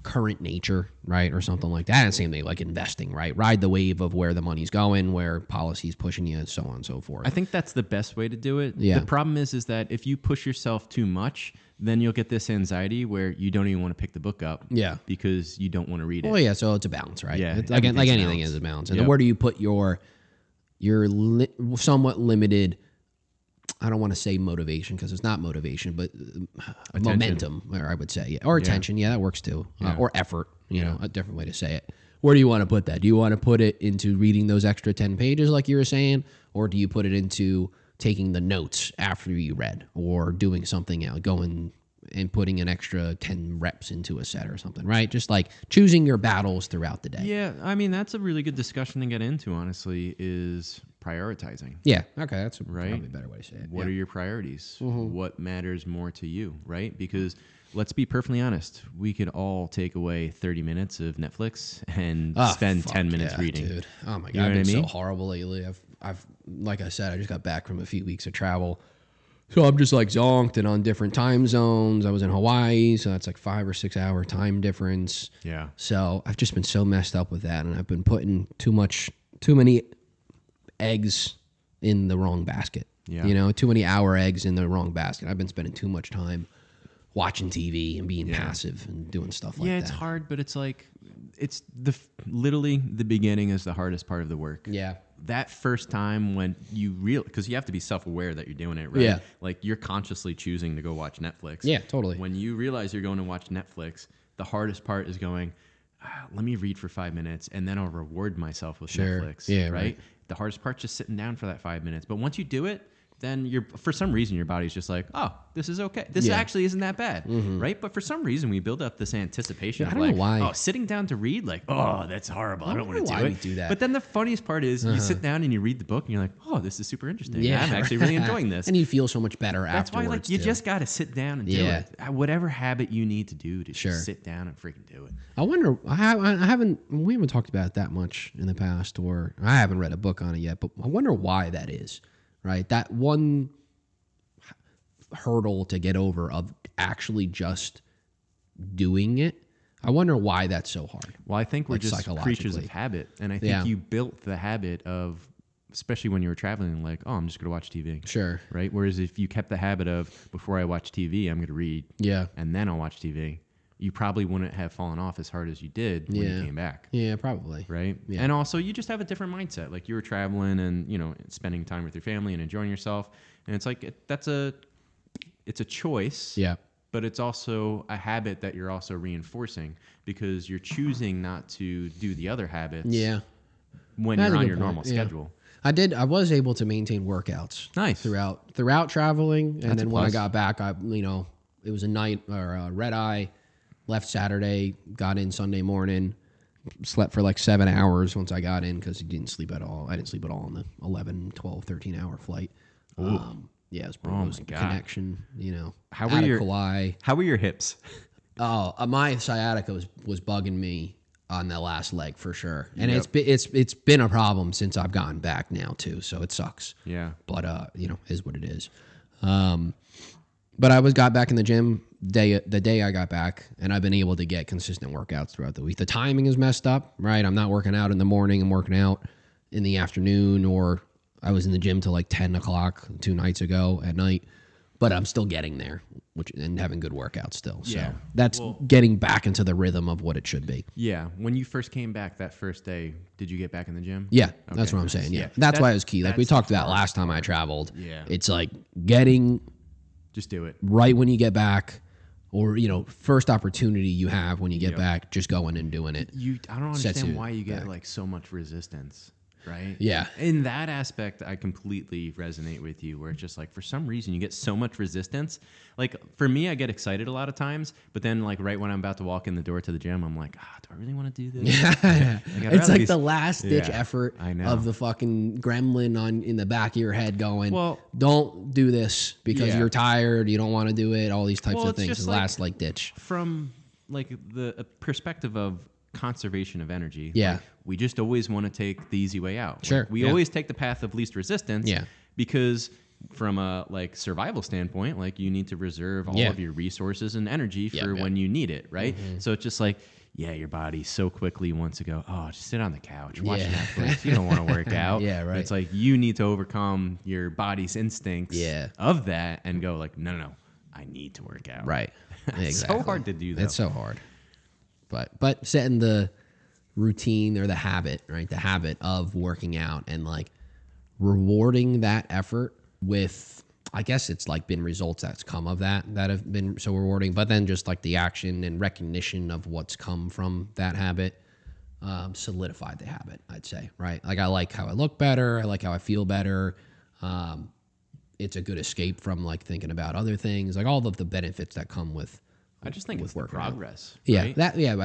current nature, right? Or something like that. And same thing like investing, right? Ride the wave of where the money's going, where policy's pushing you, so on and so forth. I think that's the best way to do it. Yeah. The problem is that if you push yourself too much, then you'll get this anxiety where you don't even want to pick the book up. Yeah. Because you don't want to read it. Well, yeah, so it's a balance, right? Yeah. It's like anything is a balance. And then where do you put your somewhat limited, I don't want to say motivation because it's not motivation, but momentum, or I would say, or attention. Yeah, that works too. Or effort, you know, a different way to say it. Where do you want to put that? Do you want to put it into reading those extra 10 pages like you were saying? Or do you put it into taking the notes after you read or doing something else, going and putting an extra 10 reps into a set or something, right? Just like choosing your battles throughout the day. Yeah, I mean, that's a really good discussion to get into, honestly, is prioritizing. Yeah, okay, that's probably a better way to say it. What are your priorities? Mm-hmm. What matters more to you, right? Because let's be perfectly honest, we could all take away 30 minutes of Netflix and spend 10 minutes reading. Dude. Oh my God, I've been so horrible lately. I've like I said, I just got back from a few weeks of travel. So I'm just like zonked and on different time zones. I was in Hawaii, so that's like 5 or 6 hour time difference. Yeah. So I've just been so messed up with that, and I've been putting too many eggs in the wrong basket. Yeah. You know, too many hour eggs in the wrong basket. I've been spending too much time watching TV and being passive and doing stuff like that. Yeah, it's hard, but it's like it's literally the beginning is the hardest part of the work. Yeah. That first time when you because you have to be self-aware that you're doing it, right? Yeah. Like you're consciously choosing to go watch Netflix. Yeah, totally. When you realize you're going to watch Netflix, the hardest part is going, let me read for 5 minutes and then I'll reward myself with Netflix. Yeah, right? The hardest part's just sitting down for that 5 minutes. But once you do it, then for some reason your body's just like, oh, this is okay. This actually isn't that bad, right? But for some reason we build up this anticipation of like, oh, sitting down to read, like, oh, that's horrible. I don't want to do it. Do that. But then the funniest part is you sit down and you read the book and you're like, oh, this is super interesting. Yeah, I'm actually really enjoying this. And you feel so much better afterwards. That's why, like, you just got to sit down and do it. Whatever habit you need to do to just sit down and freaking do it. I wonder. We haven't talked about it that much in the past, or I haven't read a book on it yet. But I wonder why that is. Right, that one hurdle to get over of actually just doing it. I wonder why that's so hard. Well, I think we're just creatures of habit. And I think you built the habit of, especially when you were traveling, like, oh, I'm just going to watch TV. Sure. Right? Whereas if you kept the habit of, before I watch TV, I'm going to read. Yeah. And then I'll watch TV. You probably wouldn't have fallen off as hard as you did when you came back. Yeah, probably. Right? Yeah. And also, you just have a different mindset. Like, you were traveling and, you know, spending time with your family and enjoying yourself. And it's like, it's a choice. Yeah. But it's also a habit that you're also reinforcing because you're choosing not to do the other habits when you're on your normal schedule. I was able to maintain workouts. Nice. Throughout traveling. And then when I got back, it was a night or a red eye. Left Saturday, got in Sunday morning, slept for like 7 hours once I got in because I didn't sleep at all. I didn't sleep at all on the 11, 12, 13-hour flight. It was pretty connection, you know. How were your hips? Oh, my sciatica was bugging me on the last leg for sure. And it's been a problem since I've gotten back now too, so it sucks. Yeah. But is what it is. But I got back in the gym the day I got back, and I've been able to get consistent workouts throughout the week. The timing is messed up, right? I'm not working out in the morning. I'm working out in the afternoon, or I was in the gym till like 10 o'clock 2 nights ago at night. But I'm still getting there, and having good workouts still. So that's getting back into the rhythm of what it should be. Yeah. When you first came back that first day, did you get back in the gym? Yeah, okay, that's what I'm saying. Yeah. That's why it was key. Like we talked about last time I traveled. Yeah. It's like just do it right when you get back, or first opportunity you have when you get back, just going and doing it. I don't understand why you get like so much resistance. right? Yeah. In that aspect, I completely resonate with you, where it's just like, for some reason, you get so much resistance. Like, for me, I get excited a lot of times, but then, like, right when I'm about to walk in the door to the gym, I'm like, do I really want to do this? It's like the last-ditch effort of the fucking gremlin in the back of your head going, well, don't do this because you're tired, you don't want to do it, all these types of things. It's the last, ditch. From, like, the perspective of conservation of energy. Yeah. Like, we just always want to take the easy way out. Sure. Like, we always take the path of least resistance. Yeah. Because from a survival standpoint, like, you need to reserve all of your resources and energy for when you need it, right? Mm-hmm. So it's just like, your body so quickly wants to go, just sit on the couch, watch Netflix. You don't want to work out. Yeah, right. It's like, you need to overcome your body's instincts of that and go like, no, I need to work out. Right. It's so hard to do that. It's so hard. But setting the routine or the habit, right? The habit of working out and like rewarding that effort with, I guess it's like been results that's come of that have been so rewarding, but then just like the action and recognition of what's come from that habit solidified the habit, I'd say, right? Like, I like how I look better. I like how I feel better. It's a good escape from like thinking about other things, like all of the benefits that come with. I just think it's the progress. Right?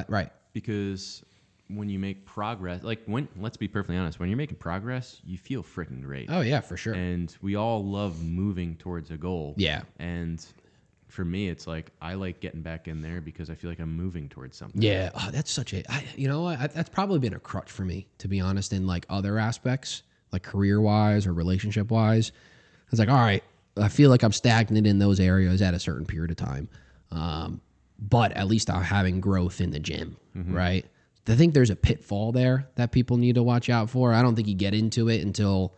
Right. Because when you make progress, like, let's be perfectly honest, when you're making progress, you feel freaking great. Oh yeah, for sure. And we all love moving towards a goal. Yeah. And for me, it's like, I like getting back in there because I feel like I'm moving towards something. Yeah. Oh, that's that's probably been a crutch for me, to be honest, in like other aspects, like career wise or relationship wise. I was like, all right, I feel like I'm stagnant in those areas at a certain period of time. But at least I'm having growth in the gym, right? I think there's a pitfall there that people need to watch out for. I don't think you get into it until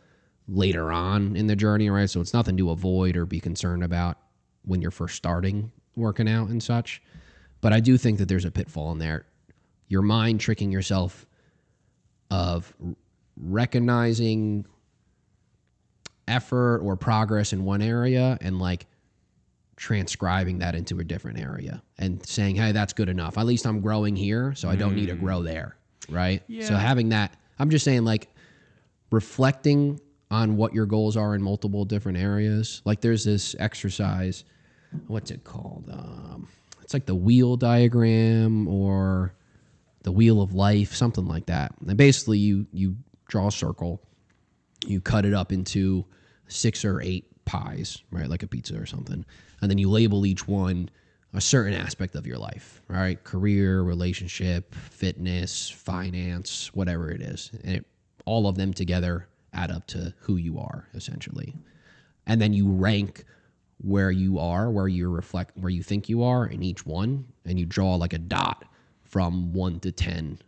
later on in the journey, right? So it's nothing to avoid or be concerned about when you're first starting working out and such. But I do think that there's a pitfall in there. Your mind tricking yourself of recognizing effort or progress in one area and like transcribing that into a different area and saying, hey, that's good enough. At least I'm growing here, so I don't need to grow there, right? Yeah. So having that, I'm just saying, like, reflecting on what your goals are in multiple different areas. Like, there's this exercise, what's it called? It's like the wheel diagram or the wheel of life, something like that. And basically, you draw a circle, you cut it up into 6 or 8 pies, right? Like a pizza or something. And then you label each one a certain aspect of your life, right? Career, relationship, fitness, finance, whatever it is. And all of them together add up to who you are, essentially. And then you rank where you are, where you think you are in each one, and you draw like a dot from 1 to 10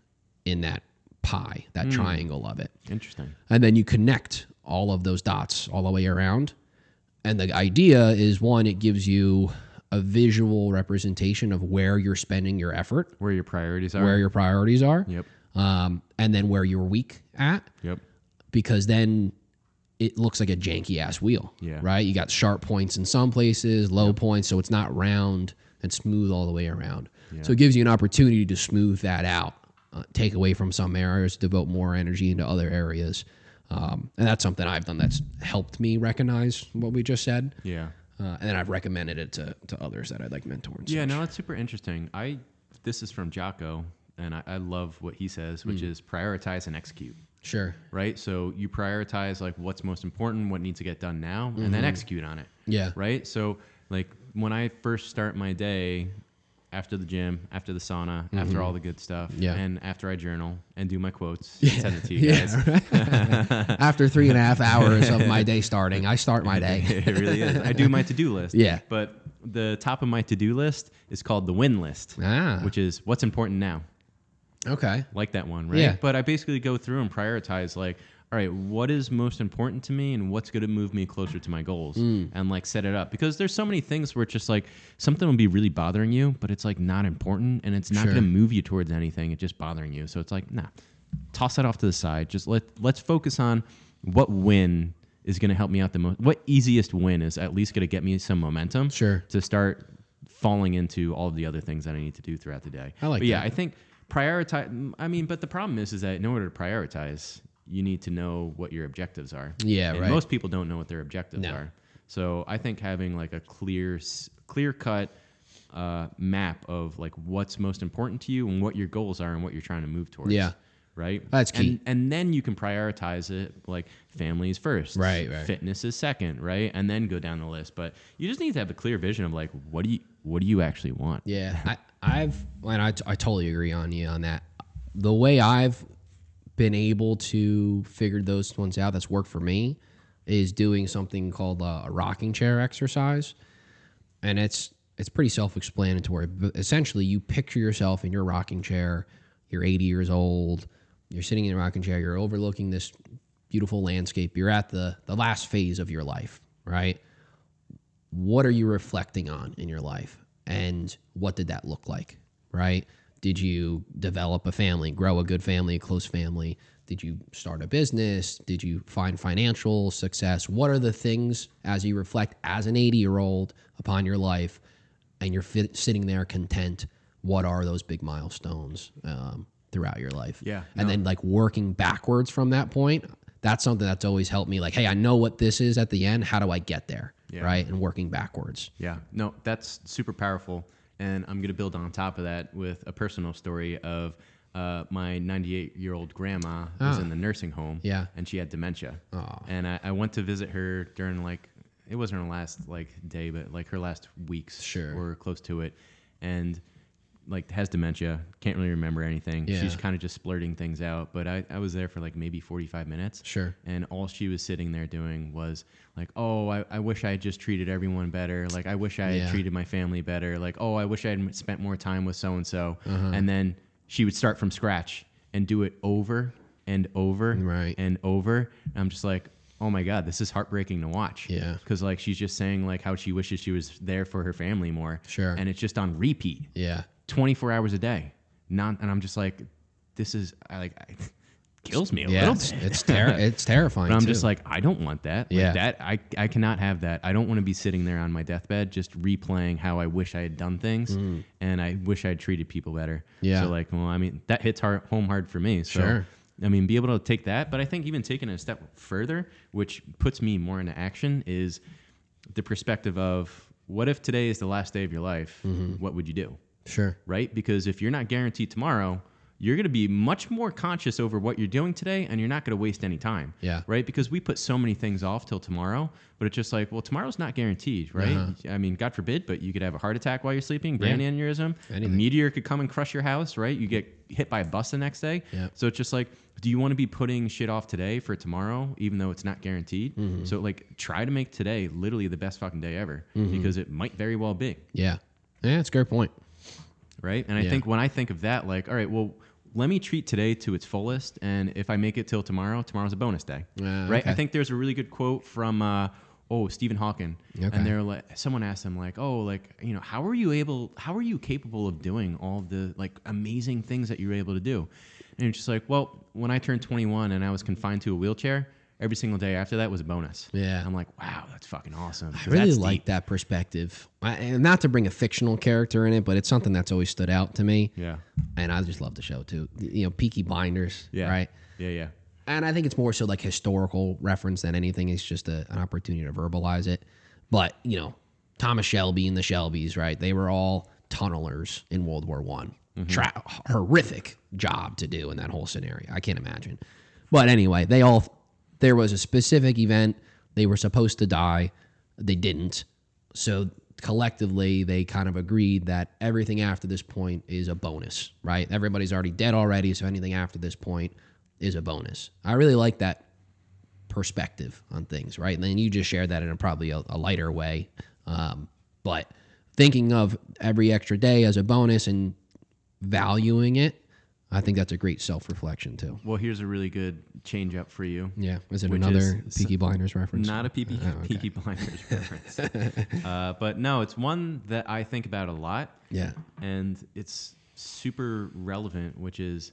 in that pie, that triangle of it. Interesting. And then you connect all of those dots all the way around. And the idea is, one, it gives you a visual representation of where you're spending your effort. Where your priorities are. Yep. And then where you're weak at. Yep. Because then it looks like a janky-ass wheel. Yeah. Right? You got sharp points in some places, low points, so it's not round and smooth all the way around. Yeah. So it gives you an opportunity to smooth that out, take away from some areas, devote more energy into other areas. And that's something I've done that's helped me recognize what we just said. Yeah. And then I've recommended it to others that I'd like mentor and Yeah, such. no, that's super interesting. This is from Jocko, and I love what he says, which is prioritize and execute. Sure. Right? So you prioritize like what's most important, what needs to get done now, and then execute on it. Yeah. Right? So like when I first start my day, after the gym, after the sauna, after all the good stuff, and after I journal and do my quotes, and send it to you guys. After 3.5 hours of my day starting, I start my day. It really is. I do my to-do list. Yeah. But the top of my to-do list is called the win list, which is what's important now. Okay. Like that one, right? Yeah. But I basically go through and prioritize, like, all right, what is most important to me and what's going to move me closer to my goals, and like set it up. Because there's so many things where it's just like something will be really bothering you, but it's like not important and it's not going to move you towards anything. It's just bothering you. So it's like, nah, toss that off to the side. Just let's focus on what win is going to help me out the most. What easiest win is at least going to get me some momentum to start falling into all of the other things that I need to do throughout the day. I like that. Yeah, that. I think prioritize. I mean, but the problem is that in order to prioritize, you need to know what your objectives are. Yeah, and right. Most people don't know what their objectives are. So I think having like a clear cut map of like what's most important to you and what your goals are and what you're trying to move towards. Yeah. Right? That's key. And then you can prioritize it, like family is first. Right. Fitness is second, right? And then go down the list. But you just need to have a clear vision of like, what do you actually want? Yeah. I totally agree on you on that. The way I've been able to figure those ones out that's worked for me is doing something called a rocking chair exercise. And it's pretty self-explanatory. But essentially, you picture yourself in your rocking chair. You're 80 years old. You're sitting in a rocking chair. You're overlooking this beautiful landscape. You're at the last phase of your life, right? What are you reflecting on in your life? And what did that look like, right? Did you develop a family, grow a good family, a close family? Did you start a business? Did you find financial success? What are the things as you reflect as an 80-year-old upon your life and you're sitting there content? What are those big milestones throughout your life? Yeah. And then like working backwards from that point, that's something that's always helped me. Like, hey, I know what this is at the end. How do I get there? Yeah. Right? And working backwards. Yeah. No, that's super powerful. And I'm going to build on top of that with a personal story of my 98-year-old grandma was in the nursing home. Yeah. And she had dementia. Oh. And I went to visit her during like, it wasn't her last like day, but like her last weeks. Sure. Or close to it. And like has dementia, can't really remember anything. Yeah. She's kind of just splurting things out. But I was there for like maybe 45 minutes. Sure. And all she was sitting there doing was like, oh, I wish I had just treated everyone better. Like, I wish I had treated my family better. Like, oh, I wish I had spent more time with so-and-so. And then she would start from scratch and do it over and over and over. And I'm just like, oh my God, this is heartbreaking to watch. Yeah. Because like she's just saying like how she wishes she was there for her family more. Sure. And it's just on repeat. Yeah. 24 hours a day. And I'm just like, this is kills me a little bit. It's terrifying. But I'm too. just like, I don't want that. Like that I cannot have that. I don't want to be sitting there on my deathbed just replaying how I wish I had done things and I wish I had treated people better. Yeah. So like, well, I mean, that hits home hard for me. So Sure. I mean, be able to take that, but I think even taking it a step further, which puts me more into action, is the perspective of what if today is the last day of your life? What would you do? Sure. Right? Because if you're not guaranteed tomorrow, you're going to be much more conscious over what you're doing today, and you're not going to waste any time. Yeah. Right? Because we put so many things off till tomorrow, but it's just like, well, tomorrow's not guaranteed, right? I mean, God forbid, but you could have a heart attack while you're sleeping, brain aneurysm, a meteor could come and crush your house, right? You get hit by a bus the next day. Yeah. So it's just like, do you want to be putting shit off today for tomorrow, even though it's not guaranteed? So like, try to make today literally the best fucking day ever, because it might very well be. Yeah. Yeah, that's a great point. Right? And I think when I think of that, like, all right, well, let me treat today to its fullest, and if I make it till tomorrow, tomorrow's a bonus day, right? Okay. I think there's a really good quote from Stephen Hawking, and they're like, someone asked him like, oh, like, you know, how are you capable of doing all the like amazing things that you're able to do? And it's just like, well, when I turned 21 and I was confined to a wheelchair, every single day after that was a bonus. Yeah. I'm like, wow, that's fucking awesome. I really like that perspective. And not to bring a fictional character in it, but it's something that's always stood out to me. Yeah. And I just love the show too. You know, Peaky Blinders, right? Yeah. And I think it's more so like historical reference than anything. It's just an opportunity to verbalize it. But, you know, Thomas Shelby and the Shelbys, right? They were all tunnelers in World War I. Horrific job to do in that whole scenario. I can't imagine. But anyway, there was a specific event. They were supposed to die. They didn't. So collectively, they kind of agreed that everything after this point is a bonus, right? Everybody's already dead already, so anything after this point is a bonus. I really like that perspective on things, right? And then you just shared that in probably a lighter way. But thinking of every extra day as a bonus and valuing it, I think that's a great self-reflection too. Well, here's a really good change up for you. Yeah. Is it another Peaky Blinders reference? Not a Peaky Blinders reference. But no, it's one that I think about a lot. Yeah. And it's super relevant, which is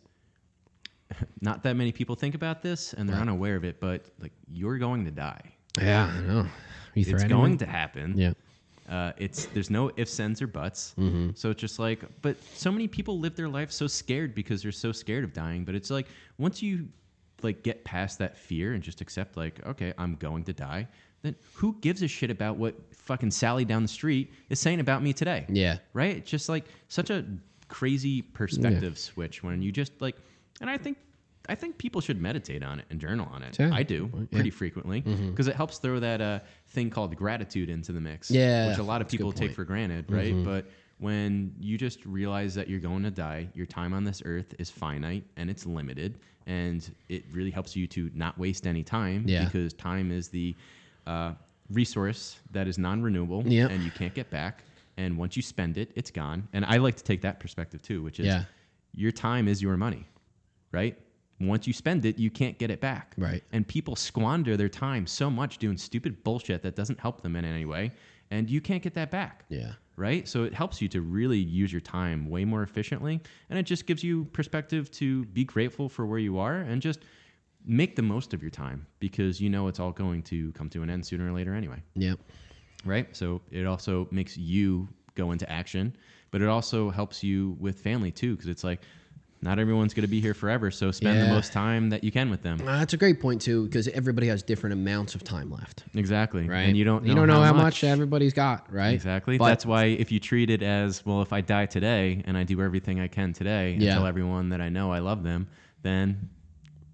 not that many people think about this and they're unaware of it, but like, you're going to die. Yeah, I know. It's going to happen. Yeah. There's no ifs, ands, or buts. So it's just like, but so many people live their life so scared because they're so scared of dying. But it's like, once you like get past that fear and just accept like, okay, I'm going to die, then who gives a shit about what fucking Sally down the street is saying about me today? Yeah. Right? It's just like such a crazy perspective switch when you just like, and I think people should meditate on it and journal on it. Yeah. I do pretty frequently because it helps throw that thing called gratitude into the mix, which a lot of people take for granted, right? But when you just realize that you're going to die, your time on this earth is finite and it's limited, and it really helps you to not waste any time because time is the resource that is non-renewable and you can't get back. And once you spend it, it's gone. And I like to take that perspective too, which is your time is your money, right? Once you spend it, you can't get it back. Right. And people squander their time so much doing stupid bullshit that doesn't help them in any way, and you can't get that back. Yeah. Right? So it helps you to really use your time way more efficiently, and it just gives you perspective to be grateful for where you are and just make the most of your time because you know it's all going to come to an end sooner or later anyway. Yep. Right? So it also makes you go into action, but it also helps you with family too, because it's like, not everyone's going to be here forever, so spend the most time that you can with them. That's a great point too, because everybody has different amounts of time left. Exactly, right? And you don't know how much everybody's got, right? Exactly. But that's why if you treat it as, well, if I die today and I do everything I can today and tell everyone that I know I love them, then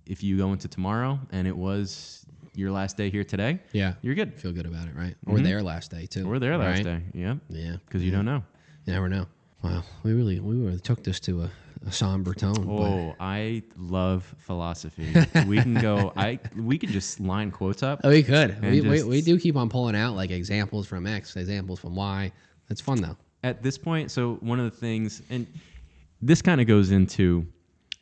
if you go into tomorrow and it was your last day here today, you're good. Feel good about it, right? Or their last day too. Or their last day, yeah. Because you don't know. You never know. Wow, we really took this to a somber tone. Oh, I love philosophy. We can go. We could just line quotes up. Oh, we could. We do keep on pulling out like examples from X, examples from Y. It's fun though. At this point, so one of the things, and this kind of goes into,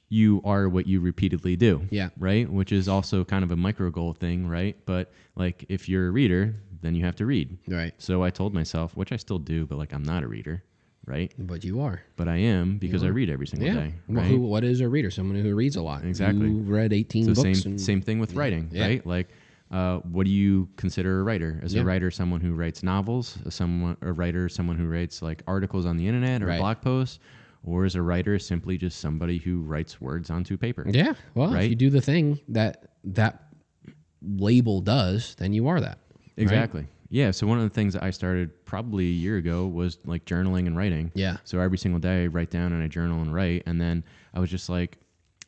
you are what you repeatedly do. Yeah. Right. Which is also kind of a micro goal thing, right? But like, if you're a reader, then you have to read. Right. So I told myself, which I still do, but like I'm not a reader. Right? But you are. But I am because I read every single day. Right? Well, what is a reader? Someone who reads a lot. Exactly. You read 18 books. Same thing with writing, right? Like, what do you consider a writer? As a writer, someone who writes novels, someone who writes like articles on the internet or blog posts, or is a writer simply just somebody who writes words onto paper? Yeah. Well, if you do the thing that label does, then you are that. Exactly. Right? Yeah, so one of the things that I started probably a year ago was like journaling and writing. Yeah. So every single day I write down and I journal and write. And then I was just like,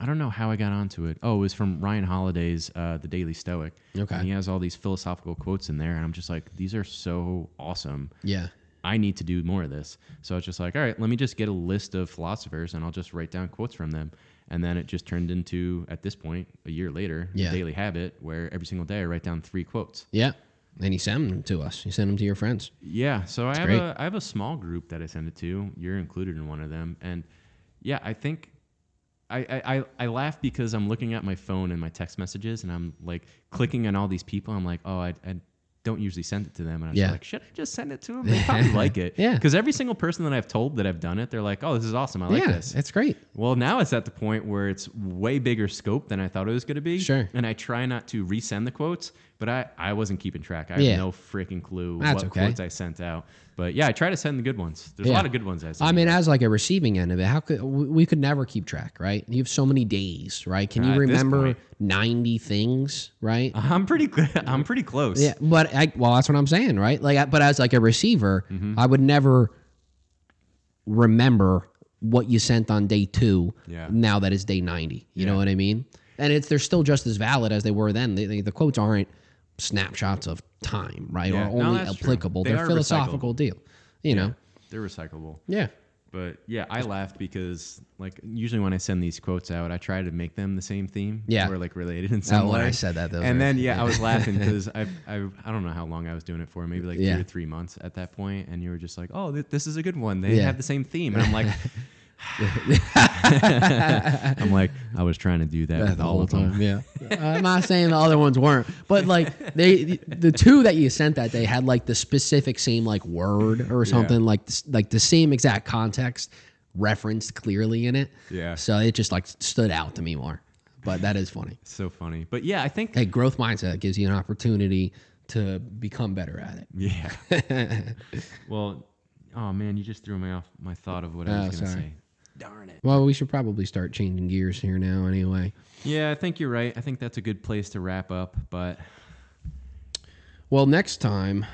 I don't know how I got onto it. Oh, it was from Ryan Holiday's The Daily Stoic. Okay. And he has all these philosophical quotes in there. And I'm just like, these are so awesome. Yeah. I need to do more of this. So I was just like, all right, let me just get a list of philosophers and I'll just write down quotes from them. And then it just turned into, at this point, a year later, a daily habit where every single day I write down 3 quotes. Yeah. And you send them to us. You send them to your friends. Yeah. So I have a small group that I send it to. You're included in one of them. And yeah, I think I laugh because I'm looking at my phone and my text messages and I'm like clicking on all these people. I'm like, oh, I don't usually send it to them. And I'm like, should I just send it to them? They probably like it. Yeah. Because every single person that I've told that I've done it, they're like, oh, this is awesome. I like this. It's great. Well, now it's at the point where it's way bigger scope than I thought it was going to be. Sure. And I try not to resend the quotes, but I wasn't keeping track. I have no freaking clue what quotes I sent out. But yeah, I try to send the good ones. There's a lot of good ones I send. I mean, as like a receiving end of it, we could never keep track, right? You have so many days, right? Can you remember 90 things, right? I'm pretty close. Yeah, but that's what I'm saying, right? Like, but as like a receiver, I would never remember what you sent on day 2. Yeah. Now that it's day 90, you know what I mean? And they're still just as valid as they were then. The quotes aren't snapshots of time, right? Yeah. Or only applicable. They're philosophical deal. You know, they're recyclable. Yeah. But yeah, I laughed because like usually when I send these quotes out, I try to make them the same theme. Yeah. Or like related in some way. When I said that, I was laughing because I don't know how long I was doing it for, maybe like 2 or 3 months at that point, and you were just like, oh, this is a good one. They have the same theme, and I'm like. I'm like, I was trying to do that with the all whole of them. time. Yeah, I'm not saying the other ones weren't, but like the 2 that you sent that day had like the specific same like word or something, like the same exact context referenced clearly in it. Yeah. So it just like stood out to me more. But that is funny. So funny. But yeah, I think growth mindset gives you an opportunity to become better at it. Yeah. Well, oh man, you just threw me off my thought of what I was going to say. Darn it. Well, we should probably start changing gears here now anyway. Yeah, I think you're right. I think that's a good place to wrap up, but... Well, next time,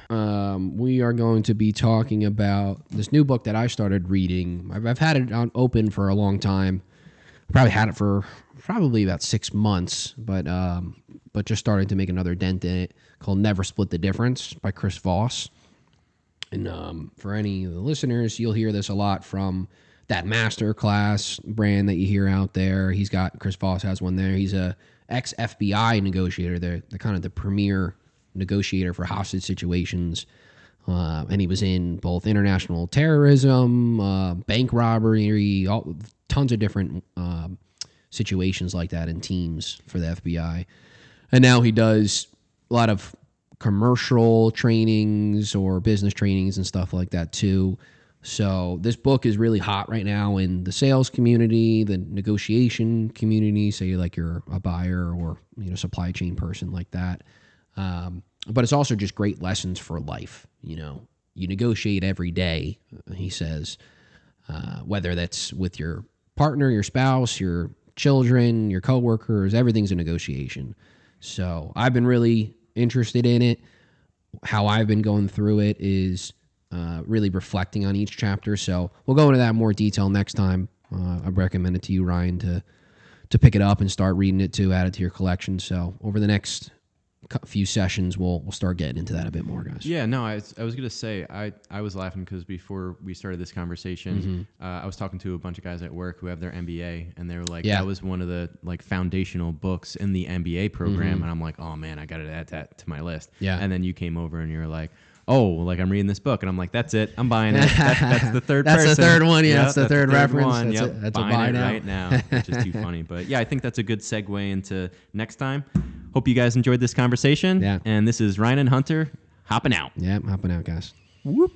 we are going to be talking about this new book that I started reading. I've had it on open for a long time. I probably had it for probably about 6 months, but just started to make another dent in it, called Never Split the Difference by Chris Voss. And for any of the listeners, you'll hear this a lot from that Masterclass brand that you hear out there. Chris Voss has one there. He's a ex-FBI negotiator. They're kind of the premier negotiator for hostage situations, and he was in both international terrorism, bank robbery, tons of different situations like that in teams for the FBI. And now he does a lot of commercial trainings or business trainings and stuff like that too. So this book is really hot right now in the sales community, the negotiation community, say you're a buyer or supply chain person like that. But it's also just great lessons for life. You negotiate every day, he says, whether that's with your partner, your spouse, your children, your coworkers, everything's a negotiation. So I've been really interested in it. How I've been going through it is really reflecting on each chapter. So we'll go into that in more detail next time. I recommend it to you, Ryan, to pick it up and start reading it too, add it to your collection. So over the next few sessions, we'll start getting into that a bit more, guys. Yeah, no, I was going to say, I was laughing because before we started this conversation, I was talking to a bunch of guys at work who have their MBA, and they were like, that was one of the foundational books in the MBA program, and I'm like, oh man, I got to add that to my list. Yeah. And then you came over and you were like, I'm reading this book, and I'm like, that's it, I'm buying it. That's the third person. That's the third one, that's the third reference. One. That's buying a buy it now. right now, which is too funny. But yeah, I think that's a good segue into next time. Hope you guys enjoyed this conversation. Yeah. And this is Ryan and Hunter hopping out. Yeah, hopping out, guys. Whoop.